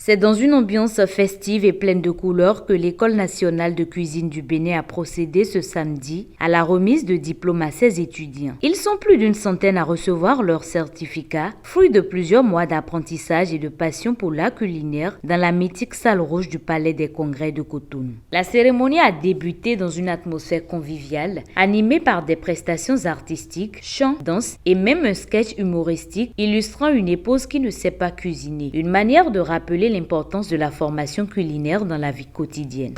C'est dans une ambiance festive et pleine de couleurs que l'École nationale de cuisine du Bénin a procédé ce samedi à la remise de diplômes à ses étudiants. Ils sont plus d'une centaine à recevoir leur certificat, fruit de plusieurs mois d'apprentissage et de passion pour l'art culinaire dans la mythique salle rouge du Palais des Congrès de Cotonou. La cérémonie a débuté dans une atmosphère conviviale, animée par des prestations artistiques, chants, danses et même un sketch humoristique illustrant une épouse qui ne sait pas cuisiner. Une manière de rappeler l'importance de la formation culinaire dans la vie quotidienne.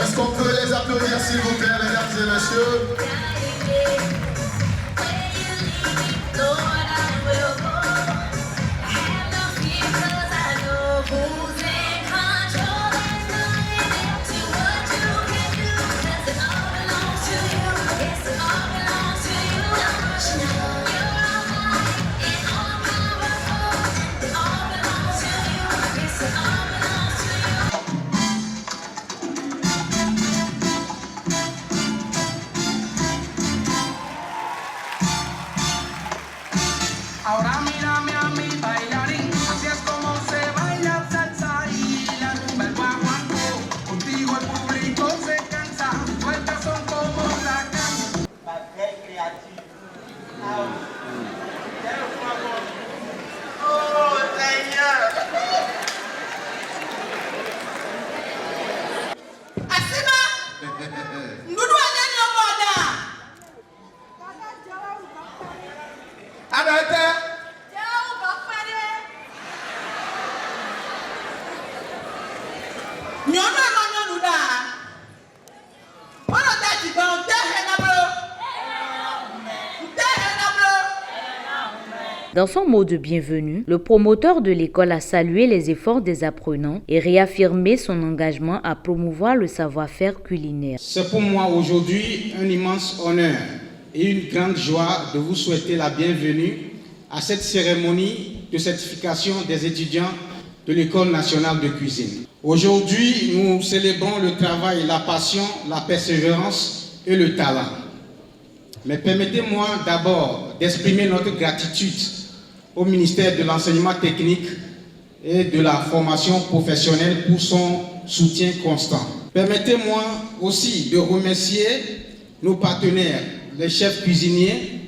Est-ce qu'on peut les applaudir s'il vous plaît, mesdames et messieurs? Ahora mírame a mí bailarín, así es como se baila salsa y la rumba el guaguancó. Contigo el público se cansa, vueltas son como huracán. Très créatif. Oh Seigneur. Asima, nous allons au Moda. Arrêtez. Dans son mot de bienvenue, le promoteur de l'école a salué les efforts des apprenants et réaffirmé son engagement à promouvoir le savoir-faire culinaire. C'est pour moi aujourd'hui un immense honneur et une grande joie de vous souhaiter la bienvenue à cette cérémonie de certification des étudiants de l'École nationale de cuisine. Aujourd'hui, nous célébrons le travail, la passion, la persévérance et le talent. Mais permettez-moi d'abord d'exprimer notre gratitude au ministère de l'Enseignement technique et de la formation professionnelle pour son soutien constant. Permettez-moi aussi de remercier nos partenaires, les chefs cuisiniers,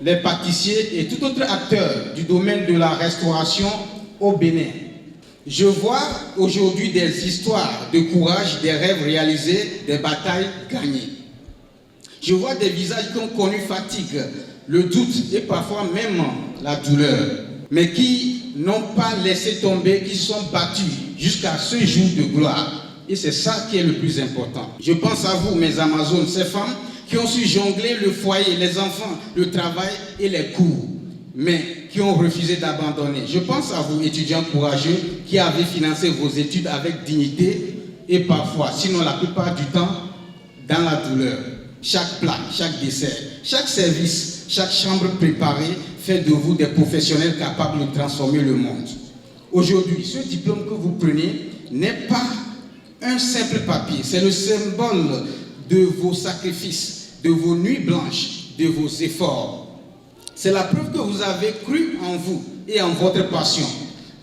les pâtissiers et tout autre acteur du domaine de la restauration au Bénin. Je vois aujourd'hui des histoires de courage, des rêves réalisés, des batailles gagnées. Je vois des visages qui ont connu fatigue, le doute et parfois même la douleur, mais qui n'ont pas laissé tomber, qui sont battus jusqu'à ce jour de gloire. Et c'est ça qui est le plus important. Je pense à vous, mes Amazones, ces femmes qui ont su jongler le foyer, les enfants, le travail et les cours, mais qui ont refusé d'abandonner. Je pense à vous, étudiants courageux, qui avez financé vos études avec dignité et parfois, sinon la plupart du temps, dans la douleur. Chaque plat, chaque dessert, chaque service, chaque chambre préparée fait de vous des professionnels capables de transformer le monde. Aujourd'hui, ce diplôme que vous prenez n'est pas un simple papier, c'est le symbole de vos sacrifices, de vos nuits blanches, de vos efforts. C'est la preuve que vous avez cru en vous et en votre passion.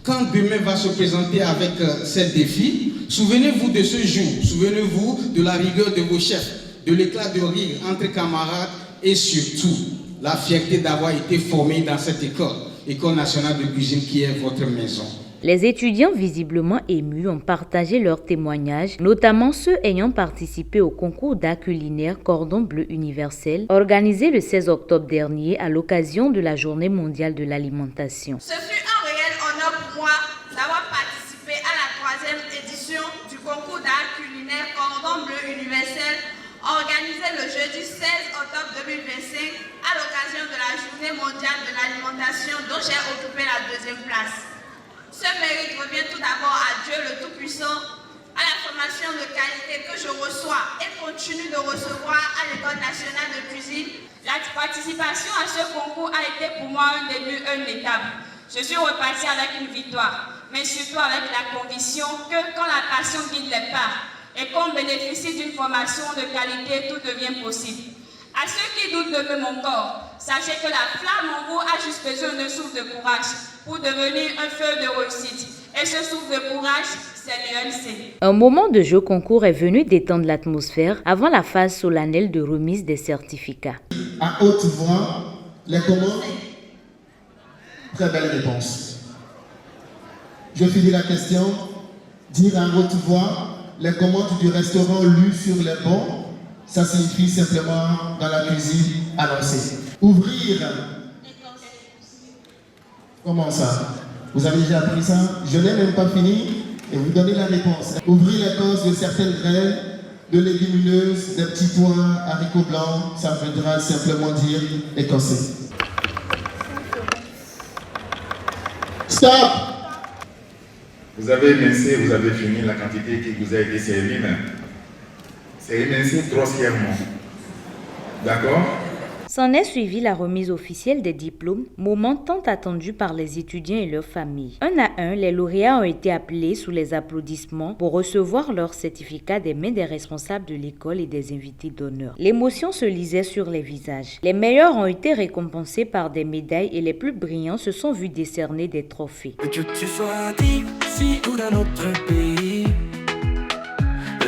Quand demain va se présenter avec ces défis, souvenez-vous de ce jour, souvenez-vous de la rigueur de vos chefs, de l'éclat de rire entre camarades et surtout la fierté d'avoir été formé dans cette école nationale de cuisine qui est votre maison. Les étudiants visiblement émus ont partagé leurs témoignages, notamment ceux ayant participé au concours d'art culinaire Cordon Bleu Universel, organisé le 16 octobre dernier à l'occasion de la Journée mondiale de l'alimentation. Ce fut un réel honneur pour moi d'avoir participé à la 3e édition du concours d'art culinaire Cordon Bleu Universel, organisé le jeudi 16 octobre 2025 à l'occasion de la Journée mondiale de l'alimentation dont j'ai occupé la 2e place. Ce mérite revient tout d'abord à Dieu le Tout-Puissant, à la formation de qualité que je reçois et continue de recevoir à l'École nationale de cuisine. La participation à ce concours a été pour moi un début, une étape. Je suis reparti avec une victoire. mais surtout avec la conviction que quand la passion guide les pas et qu'on bénéficie d'une formation de qualité, tout devient possible. À ceux qui doutent de mon corps, sachez que la flamme en vous a juste besoin d'un souffle de courage pour devenir un feu de réussite. Et ce souffle de courage, c'est l'UNC. Un moment de jeu concours est venu détendre l'atmosphère avant la phase solennelle de remise des certificats. À haute voix, les commandes. Très belle réponse. Je finis la question. Dire à haute voix les commandes du restaurant lues sur les bancs, ça signifie simplement dans la cuisine annoncer. Ouvrir. Comment ça? Vous avez déjà appris ça? Je n'ai même pas fini et vous donnez la réponse. Ouvrir l'écorce de certaines graines, de légumineuses, des petits pois, haricots blancs, ça voudra simplement dire écorcer. Stop! Vous avez émincé, vous avez fini la quantité qui vous a été servie, mais c'est émincé grossièrement. D'accord? S'en est suivi la remise officielle des diplômes, moment tant attendu par les étudiants et leurs familles. Un à un, les lauréats ont été appelés sous les applaudissements pour recevoir leur certificat des mains des responsables de l'école et des invités d'honneur. L'émotion se lisait sur les visages. Les meilleurs ont été récompensés par des médailles et les plus brillants se sont vus décerner des trophées. Que tu sois d'ici ou d'un autre pays,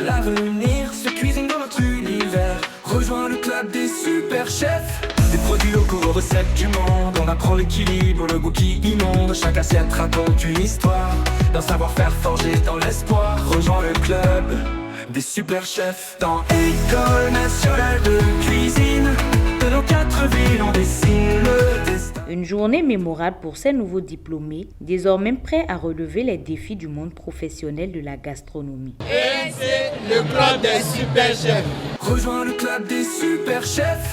l'avenir se cuisine dans notre univers. Rejoins le club des super chefs. Des produits locaux aux recettes du monde. On apprend l'équilibre, le goût qui inonde. Chaque assiette raconte une histoire, d'un savoir-faire forgé dans l'espoir. Rejoins le club des super chefs. Dans École nationale de cuisine, de nos 4 villes on dessine le destin. Une journée mémorable pour ces nouveaux diplômés, désormais prêts à relever les défis du monde professionnel de la gastronomie. Et c'est le club des super chefs. Rejoins le club des super chefs.